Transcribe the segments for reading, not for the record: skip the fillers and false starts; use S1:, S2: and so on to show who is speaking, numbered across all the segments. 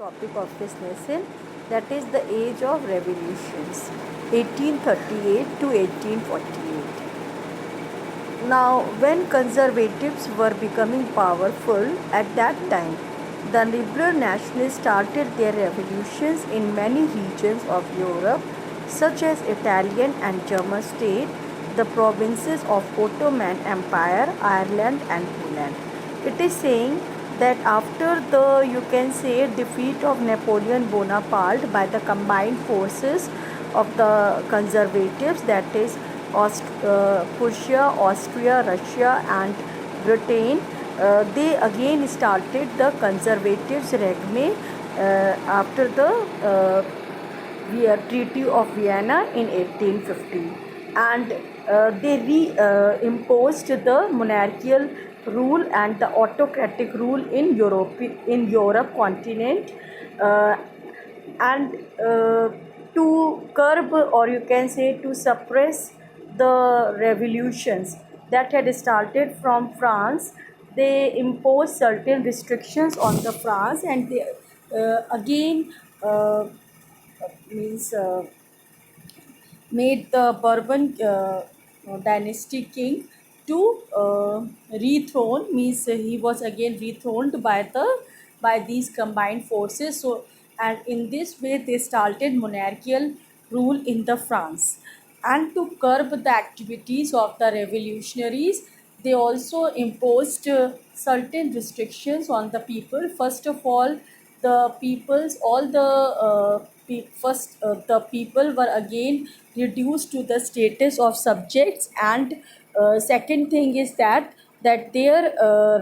S1: topic of this lesson, that is the age of revolutions, 1838 to 1848. Now, when conservatives were becoming powerful at that time, the liberal nationalists started their revolutions in many regions of Europe, such as Italian and German state, the provinces of Ottoman Empire, Ireland and Poland. It is saying that after the, you can say, defeat of Napoleon Bonaparte by the combined forces of the conservatives, that is Prussia, Austria, Russia and Britain, they again started the conservatives regime after the Treaty of Vienna in 1850, and they imposed the monarchical rule and the autocratic rule in Europe continent, uh, and to curb, or you can say to suppress the revolutions that had started from France. They imposed certain restrictions on the France, and they again means made the Bourbon dynasty king to rethrone, means he was again rethroned by these combined forces. So, and in this way they started monarchical rule in the France, and to curb the activities of the revolutionaries, they also imposed certain restrictions on the people. First of all, the people were again reduced to the status of subjects, and second thing is that their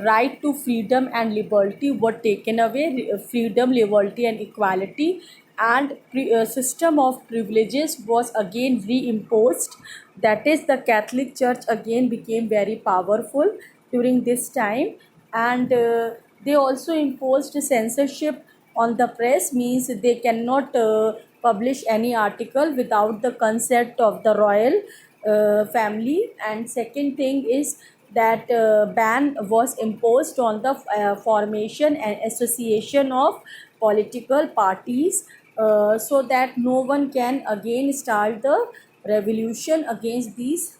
S1: right to freedom and liberty were taken away. Freedom, liberty and equality, and system of privileges was again reimposed. That is, the Catholic Church again became very powerful during this time, and they also imposed censorship on the press, means they cannot publish any article without the consent of the royal family. And second thing is that ban was imposed on the formation and association of political parties, so that no one can again start the revolution against these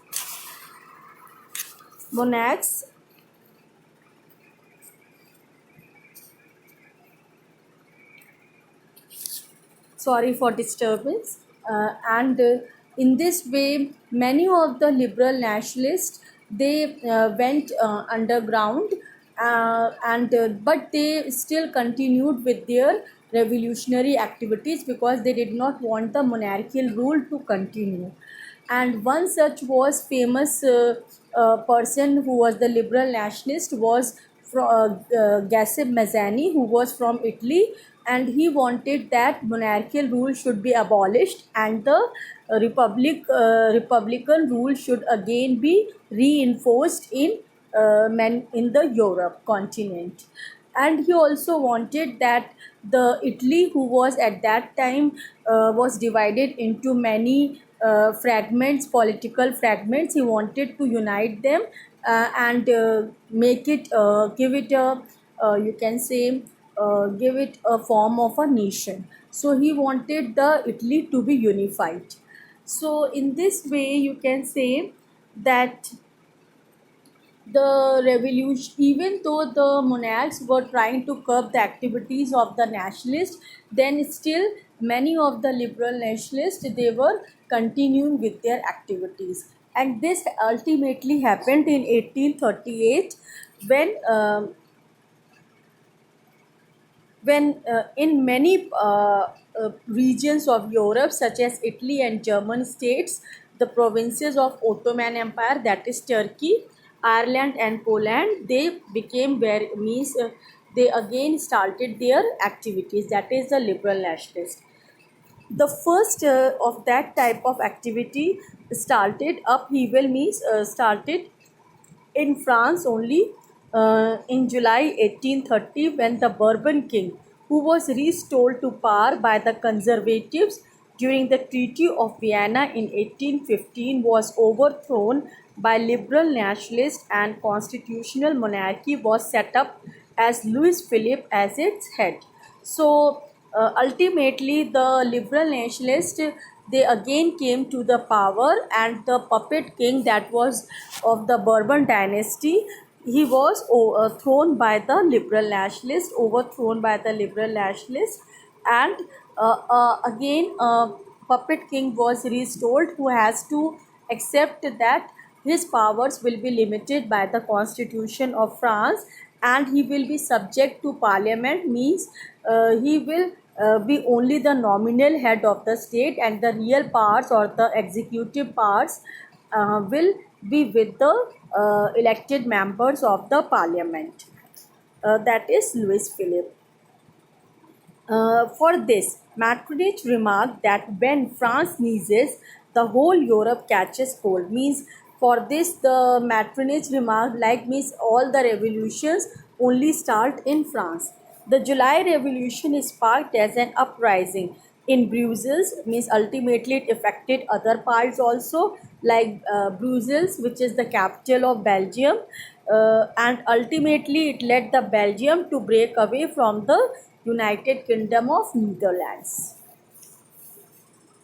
S1: monarchs. Sorry for disturbance. And in this way, many of the liberal nationalists, they went underground, and but they still continued with their revolutionary activities because they did not want the monarchical rule to continue. And one such was famous person who was the liberal nationalist was Gassib Mazzani, who was from Italy, and he wanted that monarchical rule should be abolished and the republican rule should again be reinforced in the Europe continent. And he also wanted that the Italy, who was at that time was divided into many fragments, political fragments, he wanted to unite them and make it give it a you can say give it a form of a nation. So he wanted the Italy to be unified. So in this way you can say that the revolution, even though the monarchs were trying to curb the activities of the nationalists, then still many of the liberal nationalists, they were continuing with their activities. And this ultimately happened in 1838, when in many regions of Europe, such as Italy and German states, the provinces of Ottoman Empire, that is Turkey, Ireland and Poland, they became very means they again started their activities. That is the liberal nationalists. The first of that type of activity started upheaval, means started in France only in July 1830, when the Bourbon king, who was restored to power by the conservatives during the Treaty of Vienna in 1815, was overthrown by liberal nationalists and constitutional monarchy was set up as Louis Philippe as its head. So Ultimately, the liberal nationalists, they again came to the power, and the puppet king that was of the Bourbon dynasty, he was thrown by the liberal nationalists, overthrown by the liberal nationalists, and again puppet king was restored, who has to accept that his powers will be limited by the constitution of France, and he will be subject to parliament, means he will be only the nominal head of the state, and the real powers or the executive powers will be with the elected members of the parliament. That is Louis Philippe. For this, Metternich remarked that when France sneezes, the whole Europe catches cold. Means for this, the Metternich remarked like means all the revolutions only start in France. The July Revolution is sparked as an uprising in Brussels, means ultimately it affected other parts also, like Brussels, which is the capital of Belgium, and ultimately it led the Belgium to break away from the United Kingdom of Netherlands.